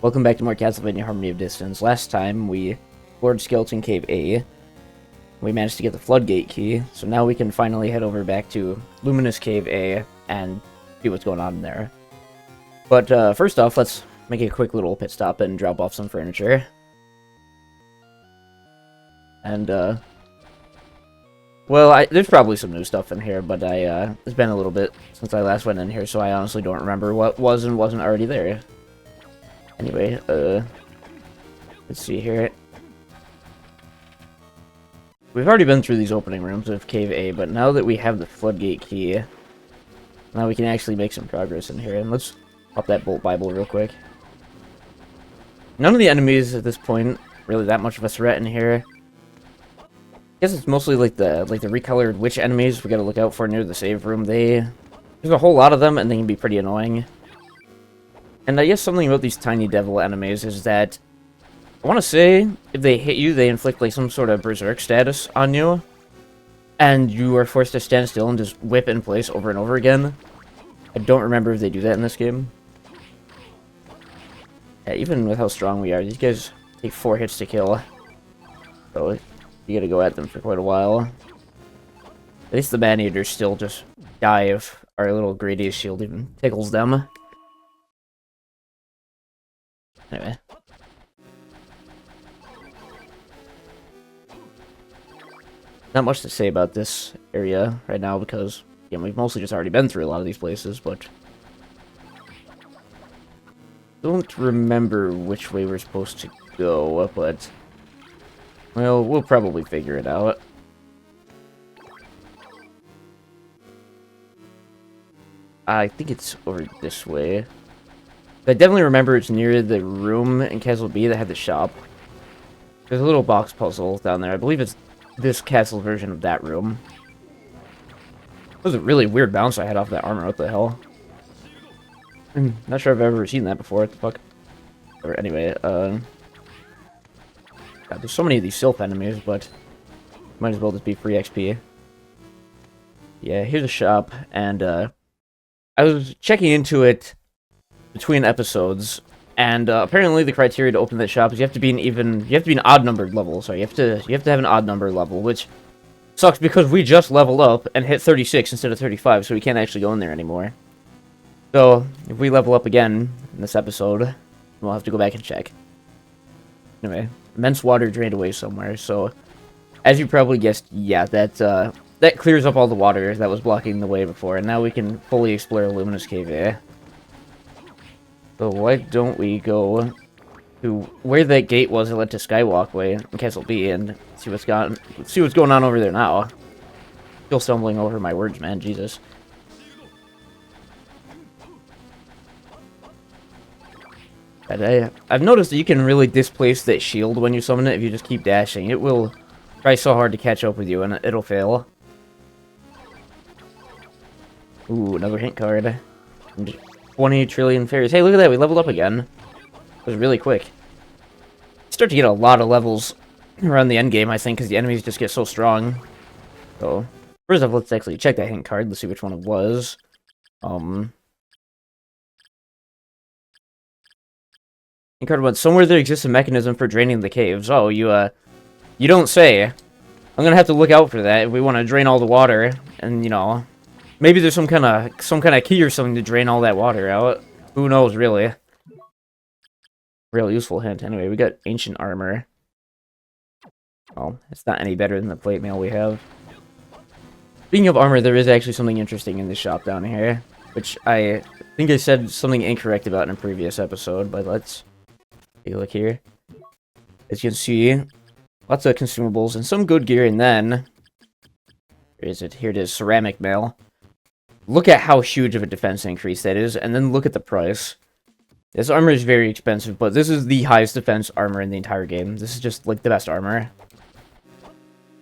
Welcome back to more Castlevania Harmony of Distance. Last time we explored Skeleton Cave A. We managed to get the Floodgate key, so now we can finally head over back to Luminous Cave A and see what's going on there. But first off, let's make a quick little pit stop and drop off some furniture. And, well, there's probably some new stuff in here, but it's been a little bit since I last went in here, so I honestly don't remember what was and wasn't already there. Anyway, let's see here. We've already been through these opening rooms of Cave A, but now that we have the Floodgate key, now we can actually make some progress in here. And let's pop that Bolt Bible real quick. None of the enemies at this point really that much of a threat in here. I guess it's mostly like the recolored witch enemies we gotta look out for near the save room. There's a whole lot of them, and they can be pretty annoying. And I guess something about these tiny devil enemies is that, I want to say, if they hit you, they inflict like some sort of berserk status on you, and you are forced to stand still and just whip in place over and over again. I don't remember if they do that in this game. Yeah, even with how strong we are, these guys take 4 hits to kill, so you gotta go at them for quite a while. At least the man-eaters still just die if our little Gradius shield even tickles them. Anyway. Not much to say about this area right now because, again, we've mostly just already been through a lot of these places, but don't remember which way we're supposed to go, but, well, we'll probably figure it out. I think it's over this way. I definitely remember it's near the room in Castle B that had the shop. There's a little box puzzle down there. I believe it's this castle version of that room. That was a really weird bounce I had off that armor. What the hell? I'm not sure I've ever seen that before. What the fuck? Or anyway, God, there's so many of these Sylph enemies, but might as well just be free XP. Yeah, here's a shop, and I was checking into it between episodes, and apparently the criteria to open that shop is you have to be an odd numbered level. So you have to have an odd number level, which sucks because we just leveled up and hit 36 instead of 35, so we can't actually go in there anymore. So if we level up again in this episode, we'll have to go back and check. Anyway, immense water drained away somewhere. So as you probably guessed, yeah, that clears up all the water that was blocking the way before, and now we can fully explore Luminous Cave A. So why don't we go to where that gate was that led to Skywalkway in Castle B and see what's going on over there now. Still stumbling over my words, man. Jesus. But I've noticed that you can really displace that shield when you summon it if you just keep dashing. It will try so hard to catch up with you and it'll fail. Ooh, another hint card. 20 trillion fairies. Hey, look at that. We leveled up again. It was really quick. You start to get a lot of levels around the end game, I think, because the enemies just get so strong. So, first off, let's actually check that hint card. Let's see which one it was. Hint card 1. Somewhere there exists a mechanism for draining the caves. Oh, you don't say. I'm gonna have to look out for that if we want to drain all the water, and, you know, maybe there's some kind of key or something to drain all that water out. Who knows, really? Real useful hint. Anyway, we got ancient armor. Well, it's not any better than the plate mail we have. Speaking of armor, there is actually something interesting in this shop down here, which I think I said something incorrect about in a previous episode, but let's take a look here. As you can see, lots of consumables and some good gear, and then where is it? Here it is, ceramic mail. Look at how huge of a defense increase that is, and then look at the price. This armor is very expensive, but this is the highest defense armor in the entire game. This is just, like, the best armor.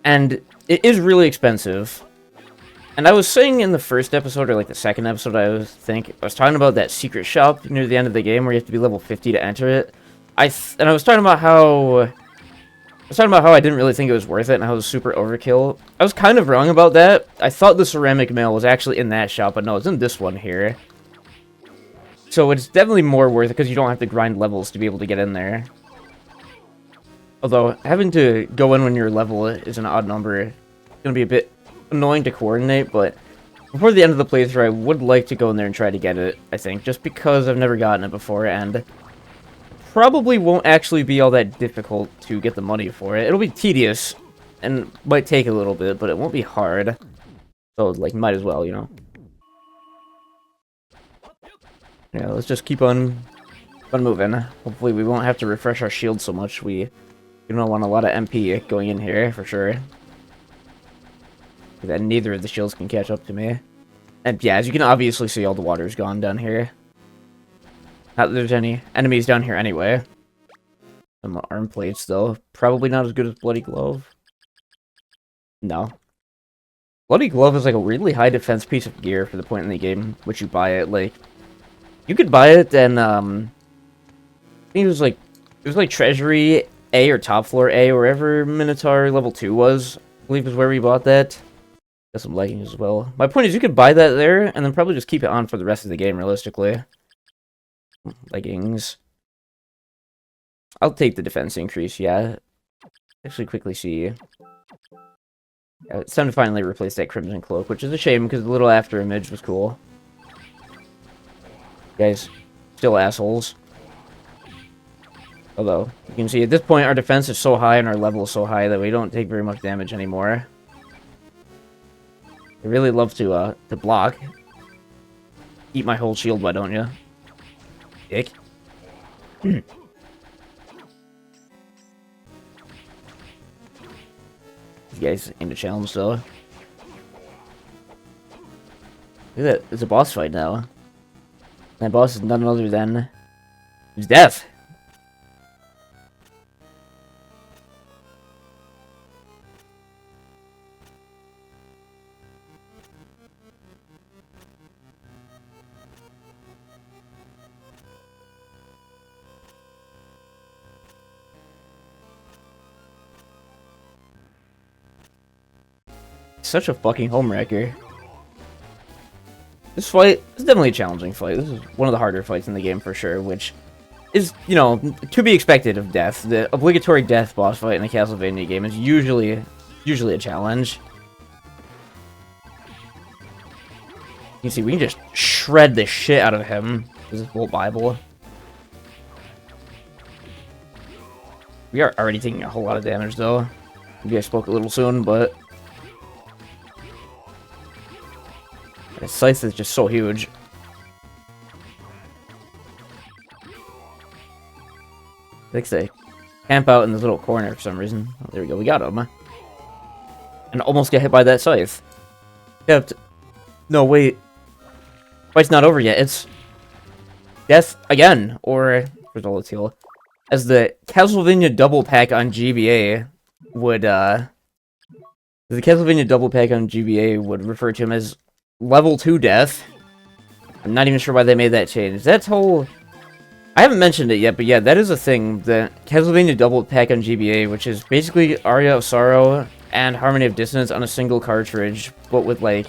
And it is really expensive. And I was saying in the first episode, or, like, the second episode, I was talking about that secret shop near the end of the game where you have to be level 50 to enter it. And I was talking about how I didn't really think it was worth it and how it was super overkill. I was kind of wrong about that. I thought the ceramic mail was actually in that shop, but no, it's in this one here. So it's definitely more worth it because you don't have to grind levels to be able to get in there. Although, having to go in when your level is an odd number is going to be a bit annoying to coordinate, but before the end of the playthrough, I would like to go in there and try to get it, I think, just because I've never gotten it before, and probably won't actually be all that difficult to get the money for it. It'll be tedious, and might take a little bit, but it won't be hard. So, like, might as well, you know? Yeah, let's just keep on moving. Hopefully we won't have to refresh our shield so much. We don't want a lot of MP going in here, for sure. That neither of the shields can catch up to me. And yeah, as you can obviously see, all the water's gone down here. Not that there's any enemies down here anyway. Some arm plates, though. Probably not as good as Bloody Glove. No. Bloody Glove is like a really high defense piece of gear for the point in the game which you buy it. Like, you could buy it and, I think it was like Treasury A or Top Floor A, wherever Minotaur level 2 was. I believe is where we bought that. Got some leggings as well. My point is you could buy that there, and then probably just keep it on for the rest of the game, realistically. Leggings. I'll take the defense increase, yeah. Actually quickly see. Yeah, it's time to finally replace that Crimson Cloak, which is a shame, because the little after image was cool. Guys, still assholes. Although, you can see at this point our defense is so high and our level is so high that we don't take very much damage anymore. I really love to block. Eat my whole shield, why don't you? Dick. You guys aim to challenge, though. Look at that, it's a boss fight now. That boss is none other than... It's Death! Such a fucking homewrecker. This fight is definitely a challenging fight. This is one of the harder fights in the game for sure, which is, you know, to be expected of Death. The obligatory Death boss fight in a Castlevania game is usually a challenge. You can see we can just shred the shit out of him with this whole Bible. We are already taking a whole lot of damage though. Maybe I spoke a little soon, but the scythe is just so huge. Likes to camp out in this little corner for some reason. Oh, there we go, we got him. And almost get hit by that scythe. Except, no, wait. Fight's not over yet. It's Death again, or Heal. As the Castlevania double pack on GBA would, the Castlevania double pack on GBA would refer to him as Level 2 Death. I'm not even sure why they made that change. That's whole... I haven't mentioned it yet, but yeah, that is a thing. The Castlevania double pack on GBA, which is basically Aria of Sorrow and Harmony of Dissonance on a single cartridge, but with, like,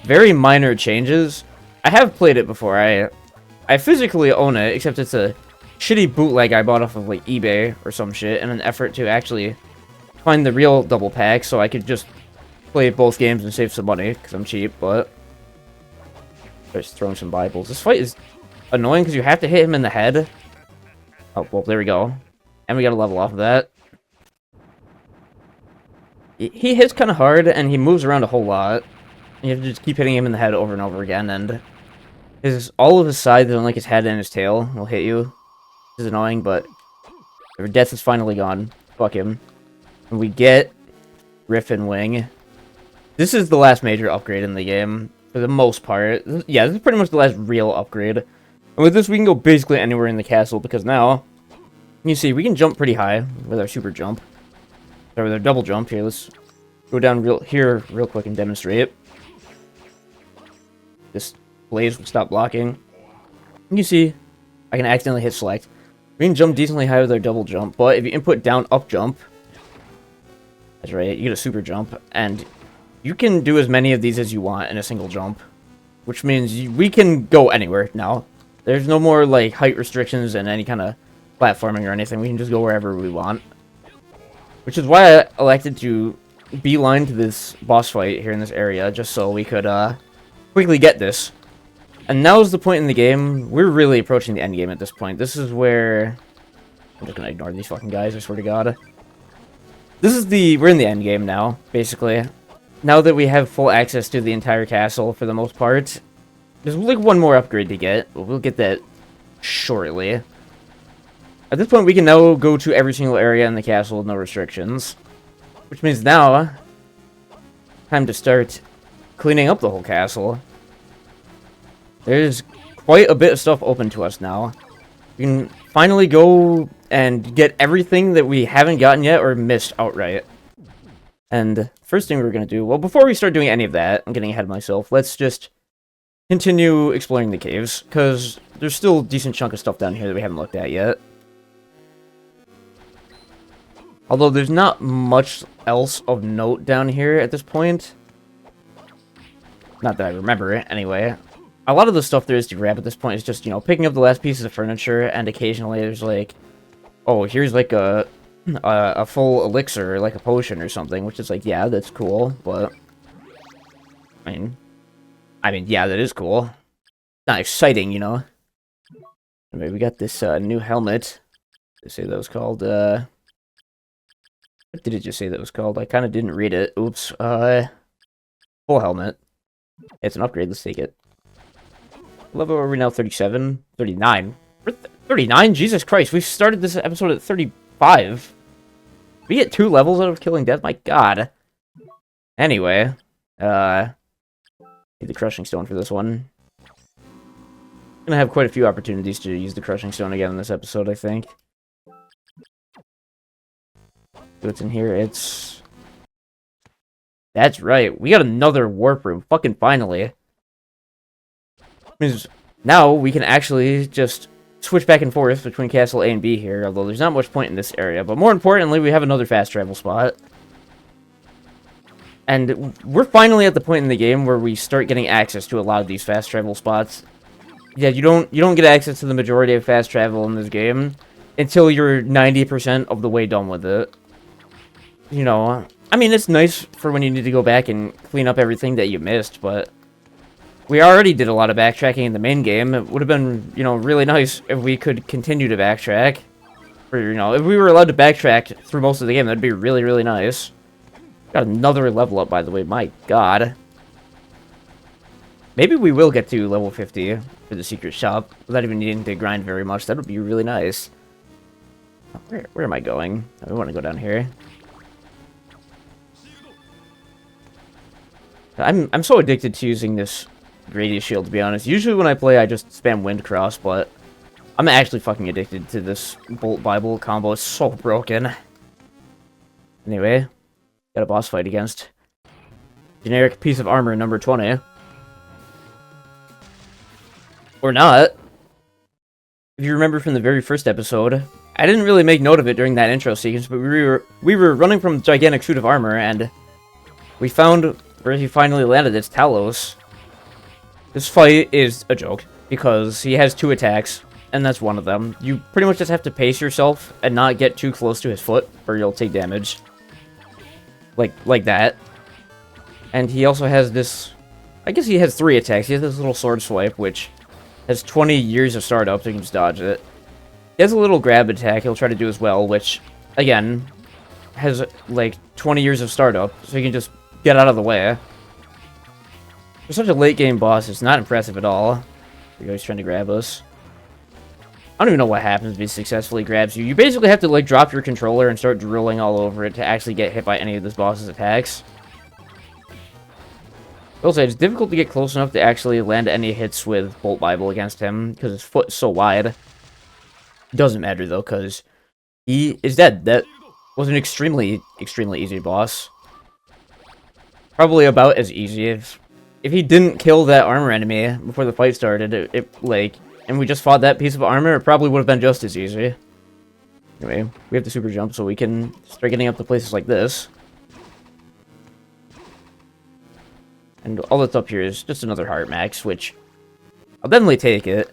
very minor changes. I have played it before. I physically own it, except it's a shitty bootleg I bought off of, like, eBay or some shit in an effort to actually find the real double pack so I could just play both games and save some money, because I'm cheap, but... Just throwing some Bibles. This fight is annoying because you have to hit him in the head. Oh, well, there we go. And we got a level off of that. He hits kind of hard, and he moves around a whole lot. You have to just keep hitting him in the head over and over again, and all of his sides, like his head and his tail, will hit you. This is annoying, but Death is finally gone. Fuck him. And we get Griffin Wing. This is the last major upgrade in the game, for the most part. Yeah, this is pretty much the last real upgrade. And with this, we can go basically anywhere in the castle, because now, you see, we can jump pretty high with our super jump. Or with our double jump. Here, let's go down real quick and demonstrate. This blaze will stop blocking. You see, I can accidentally hit select. We can jump decently high with our double jump, but if you input down up jump, that's right, you get a super jump, and you can do as many of these as you want in a single jump, which means we can go anywhere now. There's no more, like, height restrictions and any kind of platforming or anything. We can just go wherever we want. Which is why I elected to beeline to this boss fight here in this area, just so we could, quickly get this. And now is the point in the game. We're really approaching the end game at this point. This is where... I'm just gonna ignore these fucking guys, I swear to God. We're in the end game now, basically. Now that we have full access to the entire castle, for the most part. There's like one more upgrade to get, but we'll get that shortly. At this point, we can now go to every single area in the castle with no restrictions. Which means now, time to start cleaning up the whole castle. There's quite a bit of stuff open to us now. We can finally go and get everything that we haven't gotten yet or missed outright. And first thing we're going to do, well, before we start doing any of that, I'm getting ahead of myself, let's just continue exploring the caves, because there's still a decent chunk of stuff down here that we haven't looked at yet. Although there's not much else of note down here at this point. Not that I remember it, anyway. A lot of the stuff there is to grab at this point is just, you know, picking up the last pieces of furniture, and occasionally there's like, oh, here's like a full elixir, like a potion or something, which is like, yeah, that's cool, but, I mean, yeah, that is cool. Not exciting, you know. Anyway, we got this new helmet. Did it say that was called, what did it just say that was called? I kind of didn't read it. Oops. Full helmet. It's an upgrade, let's take it. Level are we now? 37? 39? 39? Jesus Christ, we started this episode at 35. We get 2 levels out of killing death? My god. Anyway, need the crushing stone for this one. Gonna have quite a few opportunities to use the crushing stone again in this episode, I think. What's in here? It's... That's right, we got another warp room. Fucking finally. Means now we can actually just switch back and forth between Castle A and B here, although there's not much point in this area. But more importantly, we have another fast travel spot. And we're finally at the point in the game where we start getting access to a lot of these fast travel spots. Yeah, you don't get access to the majority of fast travel in this game until you're 90% of the way done with it. You know, I mean, it's nice for when you need to go back and clean up everything that you missed, but we already did a lot of backtracking in the main game. It would have been, you know, really nice if we could continue to backtrack. Or, you know, if we were allowed to backtrack through most of the game, that'd be really, really nice. Got another level up, by the way. My god. Maybe we will get to level 50 for the secret shop without even needing to grind very much. That would be really nice. Where am I going? I want to go down here. I'm so addicted to using this Gradius shield, to be honest. Usually when I play, I just spam Wind Cross, but I'm actually fucking addicted to this Bolt Bible combo. It's so broken. Anyway, got a boss fight against generic piece of armor number 20. Or not. If you remember from the very first episode, I didn't really make note of it during that intro sequence, but we were running from a gigantic suit of armor, and we found where he finally landed. It's Talos. This fight is a joke, because he has 2 attacks, and that's one of them. You pretty much just have to pace yourself and not get too close to his foot, or you'll take damage. Like that. And he also has this... I guess he has 3 attacks. He has this little sword swipe, which has 20 years of startup, so you can just dodge it. He has a little grab attack he'll try to do as well, which, again, has, like, 20 years of startup, so you can just get out of the way. For such a late-game boss, it's not impressive at all. He's trying to grab us. I don't even know what happens if he successfully grabs you. You basically have to, like, drop your controller and start drilling all over it to actually get hit by any of this boss's attacks. I will say, it's difficult to get close enough to actually land any hits with Bolt Bible against him, because his foot is so wide. Doesn't matter, though, because he is dead. That was an extremely, extremely easy boss. Probably about as easy if he didn't kill that armor enemy before the fight started, and we just fought that piece of armor, it probably would have been just as easy. Anyway, we have the super jump so we can start getting up to places like this. And all that's up here is just another heart max, which I'll definitely take it.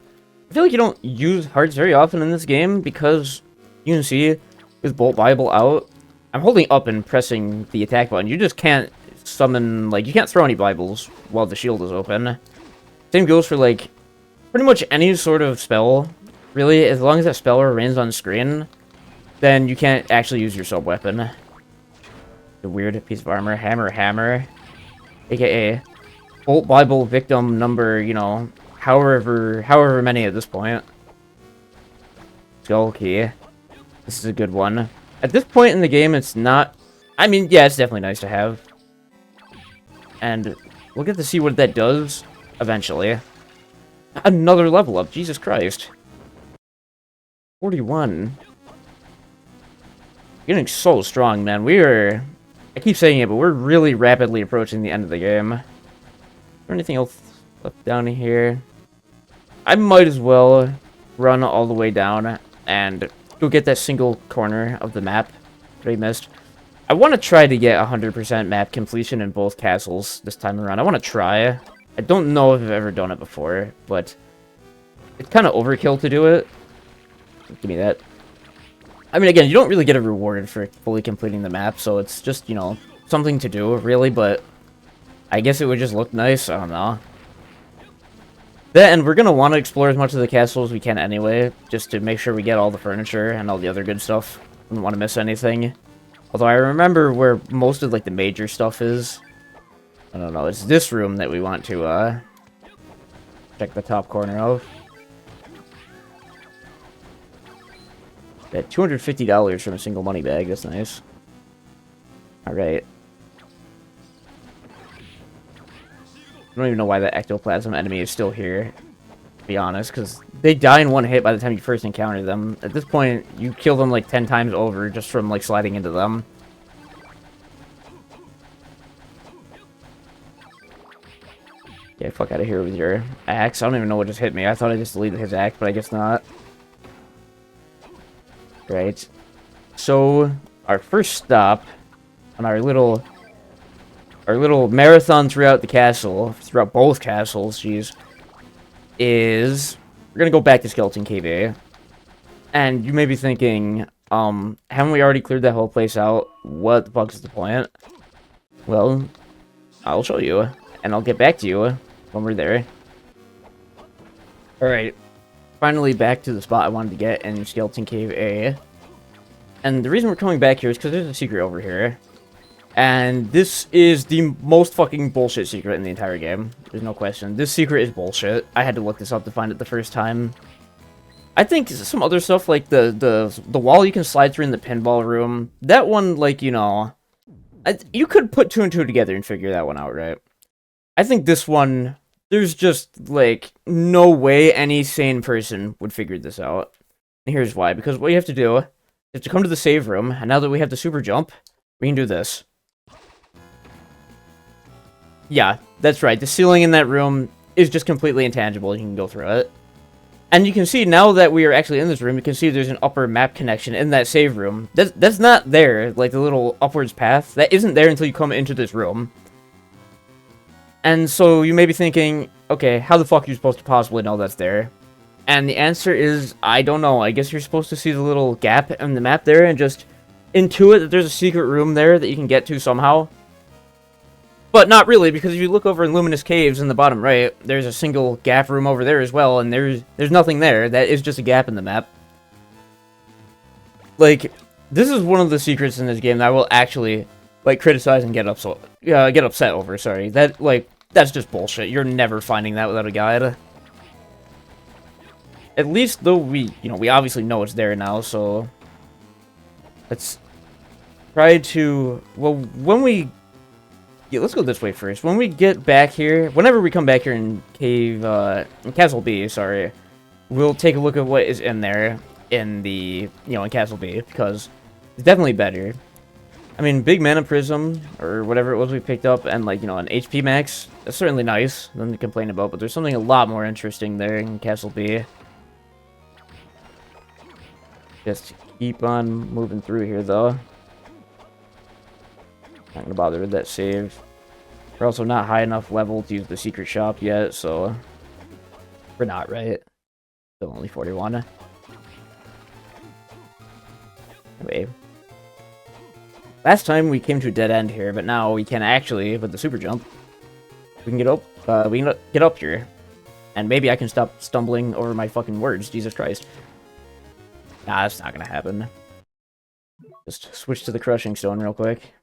I feel like you don't use hearts very often in this game because you can see with Bolt Bible out, I'm holding up and pressing the attack button. You just can't summon, like, you can't throw any Bibles while the shield is open. Same goes for, like, pretty much any sort of spell, really. As long as that spell remains on screen, then you can't actually use your sub-weapon. The weird piece of armor, hammer, aka Bolt Bible victim number, you know, however many at this point. Skull key. This is a good one. At this point in the game, it's not... I mean, yeah, it's definitely nice to have. And we'll get to see what that does eventually. Another level up, Jesus Christ. 41. Getting so strong, man. We are... I keep saying it, but we're really rapidly approaching the end of the game. Is there anything else left down here? I might as well run all the way down and go get that single corner of the map that I missed. I want to try to get 100% map completion in both castles this time around. I want to try. I don't know if I've ever done it before, but it's kind of overkill to do it. Give me that. I mean, again, you don't really get rewarded for fully completing the map, so it's just, you know, something to do, really, but I guess it would just look nice. I don't know. And we're going to want to explore as much of the castle as we can anyway, just to make sure we get all the furniture and all the other good stuff. We don't want to miss anything. Although I remember where most of, like, the major stuff is. I don't know, it's this room that we want to, check the top corner of. At $250 from a single money bag, that's nice. Alright. I don't even know why that ectoplasm enemy is still here, to be honest, because they die in one hit by the time you first encounter them. At this point, you kill them like 10 times over just from like sliding into them. Yeah, fuck out of here with your axe. I don't even know what just hit me. I thought I just deleted his axe, but I guess not. Right. So, our first stop on our little marathon throughout the castle, throughout both castles, jeez, is we're gonna go back to Skeleton Cave A. And you may be thinking, haven't we already cleared that whole place out? What the fuck is the point? Well, I'll show you, and I'll get back to you when we're there. Alright, finally back to the spot I wanted to get in Skeleton Cave A. And the reason we're coming back here is because there's a secret over here. And this is the most fucking bullshit secret in the entire game. There's no question. This secret is bullshit. I had to look this up to find it the first time. I think some other stuff, like the wall you can slide through in the pinball room, that one, like, you know, you could put two and two together and figure that one out, right? I think this one, there's just, like, no way any sane person would figure this out. And here's why. Because what you have to do is to come to the save room, and now that we have the super jump, we can do this. Yeah, that's right. The ceiling in that room is just completely intangible. You can go through it. And you can see, now that we are actually in this room, you can see there's an upper map connection in that save room. That's not there, like the little upwards path. That isn't there until you come into this room. And so you may be thinking, okay, how the fuck are you supposed to possibly know that's there? And the answer is, I don't know. I guess you're supposed to see the little gap in the map there and just intuit that there's a secret room there that you can get to somehow. But not really, because if you look over in Luminous Caves in the bottom right, there's a single gap room over there as well, and there's nothing there. That is just a gap in the map. Like, this is one of the secrets in this game that I will actually, like, criticize and get upset over, sorry. That, like, that's just bullshit. You're never finding that without a guide. At least, though, we obviously know it's there now, so let's try to, well, when we... Yeah, let's go this way first. When we get back here, whenever we come back here in Castle B, sorry, we'll take a look at what is in there in the, in Castle B, because it's definitely better. I mean, big mana prism, or whatever it was we picked up, and, like, an HP max, that's certainly nice, nothing to complain about, but there's something a lot more interesting there in Castle B. Just keep on moving through here, though. Not gonna bother with that save. We're also not high enough level to use the secret shop yet, so we're not, right? Still only 41. Anyway. Last time we came to a dead end here, but now we can actually, with the super jump, we can get up. We can get up here, and maybe I can stop stumbling over my fucking words. Jesus Christ! Nah, that's not gonna happen. Just switch to the crushing stone real quick.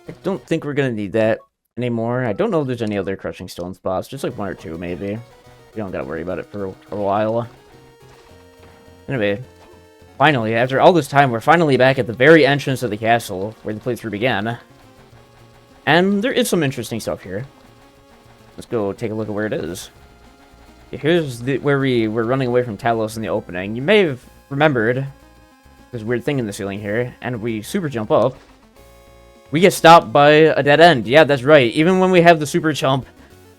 I don't think we're gonna need that anymore. I don't know if there's any other crushing stone spots. Just like 1 or 2, maybe. You don't gotta worry about it for a while. Anyway, finally, after all this time, we're finally back at the very entrance of the castle where the playthrough began. And there is some interesting stuff here. Let's go take a look at where it is. Here's where we were running away from Talos in the opening. You may have remembered this weird thing in the ceiling here, and we super jump up. We get stopped by a dead end. Yeah, that's right. Even when we have the super jump,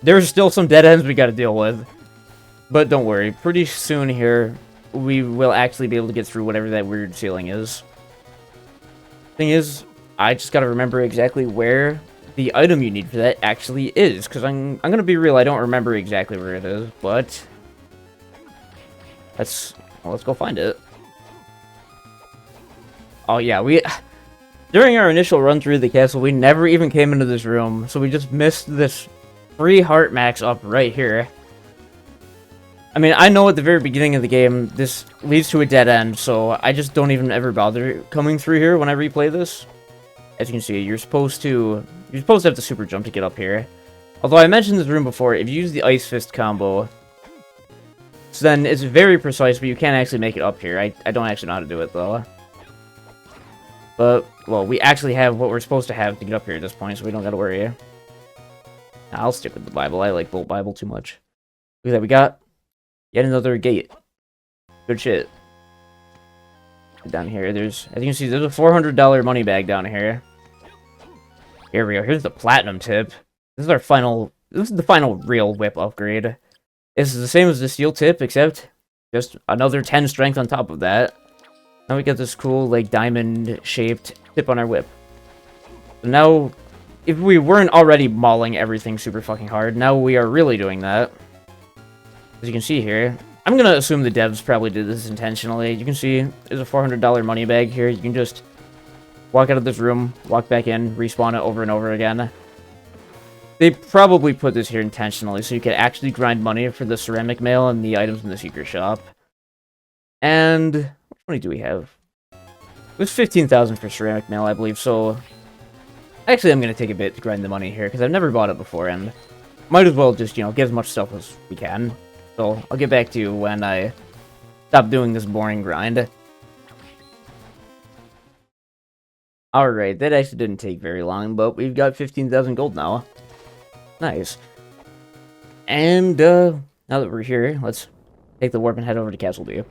there's still some dead ends we gotta deal with. But don't worry, pretty soon here, we will actually be able to get through whatever that weird ceiling is. Thing is, I just gotta remember exactly where the item you need for that actually is, because I'm gonna be real, I don't remember exactly where it is, but let's go find it. Oh yeah, during our initial run through the castle, we never even came into this room, so we just missed this free heart max up right here. I mean, I know at the very beginning of the game, this leads to a dead end, so I just don't even ever bother coming through here when I replay this. As you can see, you're supposed to have the super jump to get up here. Although I mentioned this room before, if you use the Ice Fist combo, so then it's very precise, but you can't actually make it up here. I don't actually know how to do it, though. But, well, we actually have what we're supposed to have to get up here at this point, so we don't gotta worry. I'll stick with the Bible. I like Bolt Bible too much. Look at that, we got yet another gate. Good shit. Down here, as you can see, there's a $400 money bag down here. Here we go. Here's the platinum tip. This is the final real whip upgrade. This is the same as the steel tip, except just another 10 strength on top of that. Now we got this cool, like, diamond-shaped tip on our whip. So now, if we weren't already mauling everything super fucking hard, now we are really doing that. As you can see here, I'm gonna assume the devs probably did this intentionally. You can see there's a $400 money bag here. You can just walk out of this room, walk back in, respawn it over and over again. They probably put this here intentionally so you could actually grind money for the ceramic mail and the items in the secret shop. And which money do we have? It was 15,000 for ceramic mail, I believe, so actually I'm gonna take a bit to grind the money here because I've never bought it before and might as well just, get as much stuff as we can. So I'll get back to you when I stop doing this boring grind. Alright, that actually didn't take very long, but we've got 15,000 gold now. Nice. And, now that we're here, let's take the warp and head over to Castle B.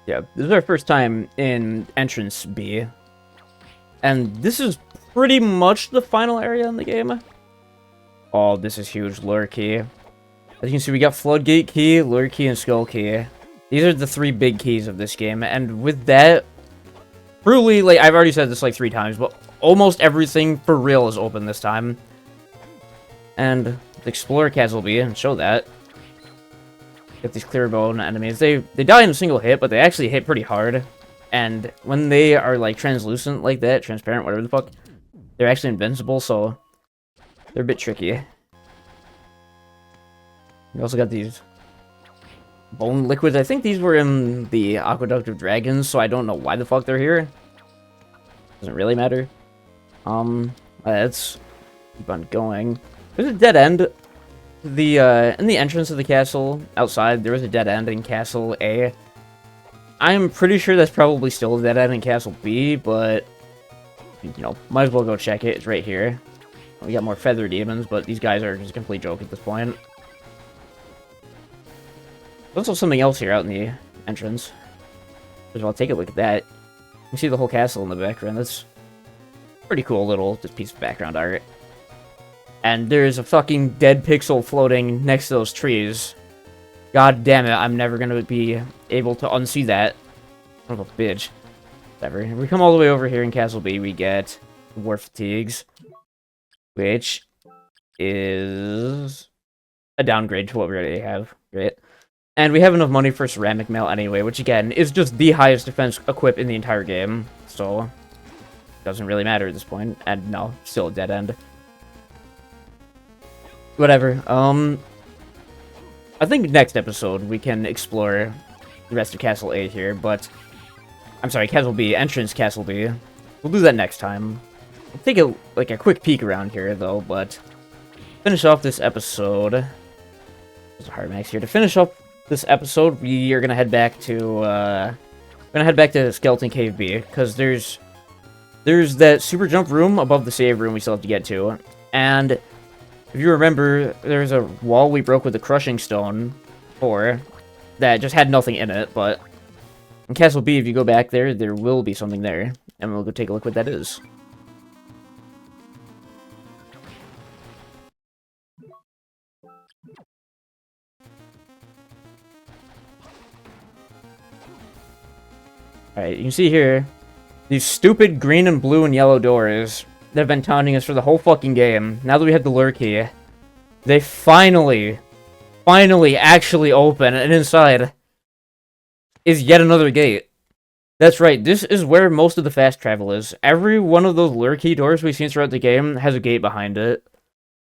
Yeah, this is our first time in Entrance B. And this is pretty much the final area in the game. Oh, this is huge. Lure key. As you can see, we got Floodgate key, Lure key, and Skull key. These are the 3 big keys of this game. And with that, truly, like, I've already said this like 3 times, but almost everything for real is open this time. And explore Castle B and show that. Get these clear bone enemies. They die in a single hit, but they actually hit pretty hard. And when they are, like, translucent like that, transparent, whatever the fuck, they're actually invincible, so they're a bit tricky. We also got these bone liquids. I think these were in the Aqueduct of Dragons, so I don't know why the fuck they're here. Doesn't really matter. Let's keep on going. There's a dead end. In the entrance of the castle outside, there was a dead end in Castle A. I'm pretty sure that's probably still a dead end in Castle B, but, might as well go check it. It's right here. We got more feather demons, but these guys are just a complete joke at this point. There's also something else here out in the entrance. First of all, take a look at that. You can see the whole castle in the background. That's pretty cool little just piece of background art. And there's a fucking dead pixel floating next to those trees. God damn it, I'm never gonna be able to unsee that. Son of a bitch. Whatever. If we come all the way over here in Castle B, we get War Fatigues, which is a downgrade to what we already have. Great. And we have enough money for Ceramic Mail anyway, which again is just the highest defense equip in the entire game. So, doesn't really matter at this point. And no, still a dead end. Whatever. I think next episode we can explore the rest of Castle A here, but I'm sorry, Castle B, entrance Castle B. We'll do that next time. We'll take a quick peek around here though, but finish off this episode. There's a hard max here. To finish up this episode, we are gonna head back to Skeleton Cave B, because there's that super jump room above the save room we still have to get to, and if you remember, there's a wall we broke with the crushing stone for that just had nothing in it, but in Castle B, if you go back there, there will be something there, and we'll go take a look what that is. Alright, you can see here, these stupid green and blue and yellow doors that have been taunting us for the whole fucking game. Now that we have the lure key, they finally actually open, and inside is yet another gate. That's right, this is where most of the fast travel is. Every one of those lure key doors we've seen throughout the game has a gate behind it.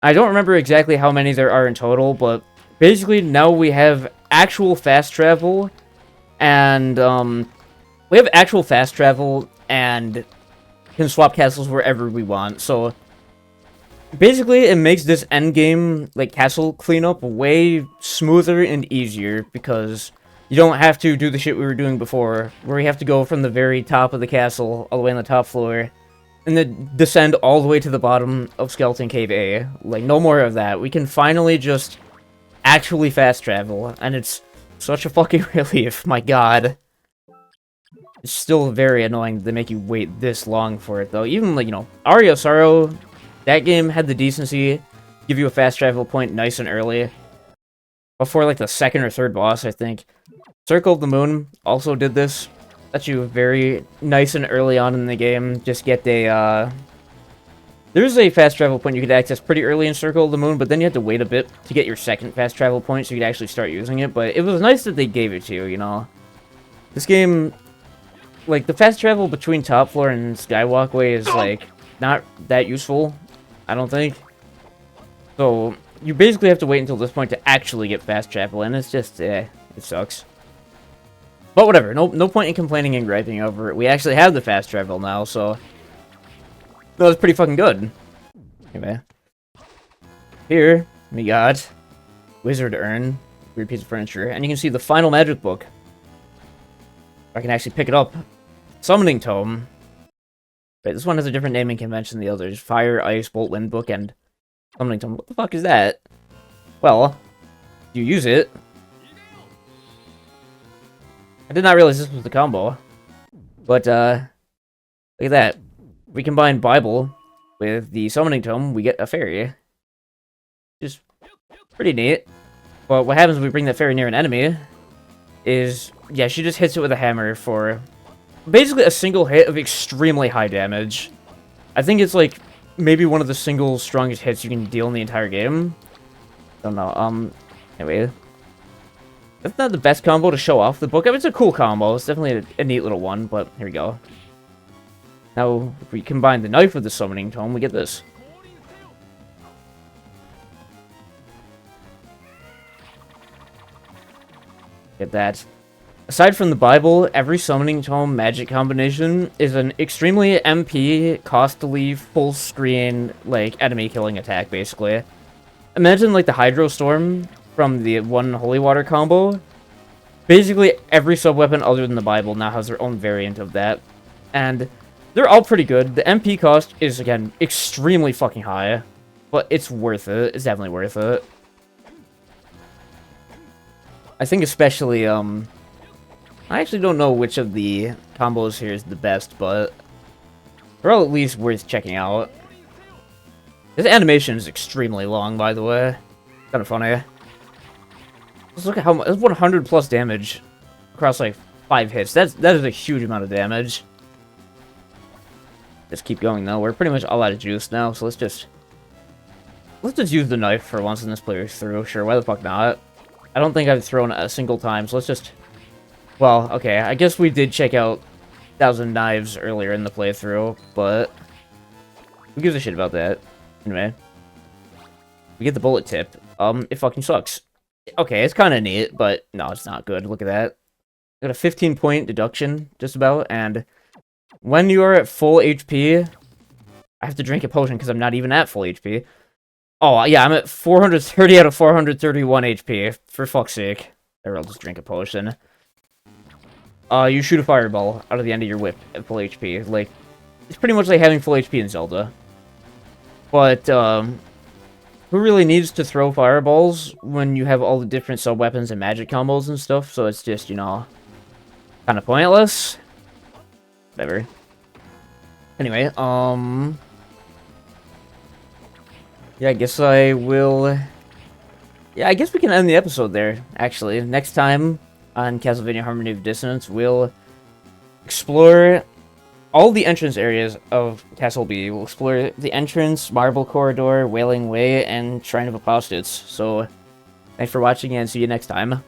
I don't remember exactly how many there are in total, but basically now we have actual fast travel, and can swap castles wherever we want. So basically it makes this endgame like castle cleanup way smoother and easier, because you don't have to do the shit we were doing before, where we have to go from the very top of the castle all the way on the top floor and then descend all the way to the bottom of Skeleton Cave A. Like, no more of that. We can finally just actually fast travel, and it's such a fucking relief. My god. It's still very annoying that they make you wait this long for it, though. Even, like, you know, Aria of Sorrow, that game had the decency to give you a fast travel point nice and early. Before, like, the second or third boss, I think. Circle of the Moon also did this. Let you very nice and early on in the game. Just get a, there's a fast travel point you could access pretty early in Circle of the Moon, but then you have to wait a bit to get your second fast travel point so you could actually start using it. But it was nice that they gave it to you, you know. This game, like, the fast travel between Top Floor and Skywalkway is, like, not that useful, I don't think. So, you basically have to wait until this point to actually get fast travel, and it's just, it sucks. But whatever, no point in complaining and griping over it. We actually have the fast travel now, so that was pretty fucking good. Anyway, here we got Wizard Urn, weird piece of furniture, and you can see the final magic book. I can actually pick it up. Summoning Tome. Wait, this one has a different naming convention than the others. Fire, Ice, Bolt, Wind Book, and Summoning Tome. What the fuck is that? Well, you use it. I did not realize this was the combo. But, look at that. We combine Bible with the Summoning Tome, we get a fairy. Just pretty neat. But what happens when we bring that fairy near an enemy is, yeah, she just hits it with a hammer for basically a single hit of extremely high damage. I think it's, like, maybe one of the single strongest hits you can deal in the entire game. Don't know, anyway. That's not the best combo to show off the book. I mean, it's a cool combo. It's definitely a neat little one, but here we go. Now, if we combine the knife with the Summoning Tome, we get this. Get that. Aside from the Bible, every Summoning Tome magic combination is an extremely MP, costly, full screen, like, enemy killing attack, basically. Imagine, like, the Hydro Storm from the one Holy Water combo. Basically, every sub-weapon other than the Bible now has their own variant of that. And they're all pretty good. The MP cost is, again, extremely fucking high. But it's worth it. It's definitely worth it. I think especially, I actually don't know which of the combos here is the best, but they're all at least worth checking out. This animation is extremely long, by the way. Kind of funny. Let's look at how much. That's 100 plus damage across, like, 5 hits. That is a huge amount of damage. Just keep going though. We're pretty much all out of juice now, so let's just use the knife for once in this playthrough. Sure, why the fuck not? I don't think I've thrown it a single time, so let's just... Well, okay, I guess we did check out 1,000 knives earlier in the playthrough, but who gives a shit about that? Anyway, we get the bullet tip. It fucking sucks. Okay, it's kind of neat, but no, it's not good. Look at that. Got a 15-point deduction, just about, and when you are at full HP, I have to drink a potion because I'm not even at full HP. Oh, yeah, I'm at 430 out of 431 HP. For fuck's sake. I'll just drink a potion. You shoot a fireball out of the end of your whip at full HP. Like, it's pretty much like having full HP in Zelda. But, who really needs to throw fireballs when you have all the different sub-weapons and magic combos and stuff? So it's just, you know, kind of pointless. Whatever. Anyway, yeah, I guess I will... Yeah, I guess we can end the episode there, actually. Next time on Castlevania Harmony of Dissonance, we'll explore all the entrance areas of Castle B. We'll explore the entrance, Marble Corridor, Wailing Way, and Shrine of Apostates. So, thanks for watching, and see you next time.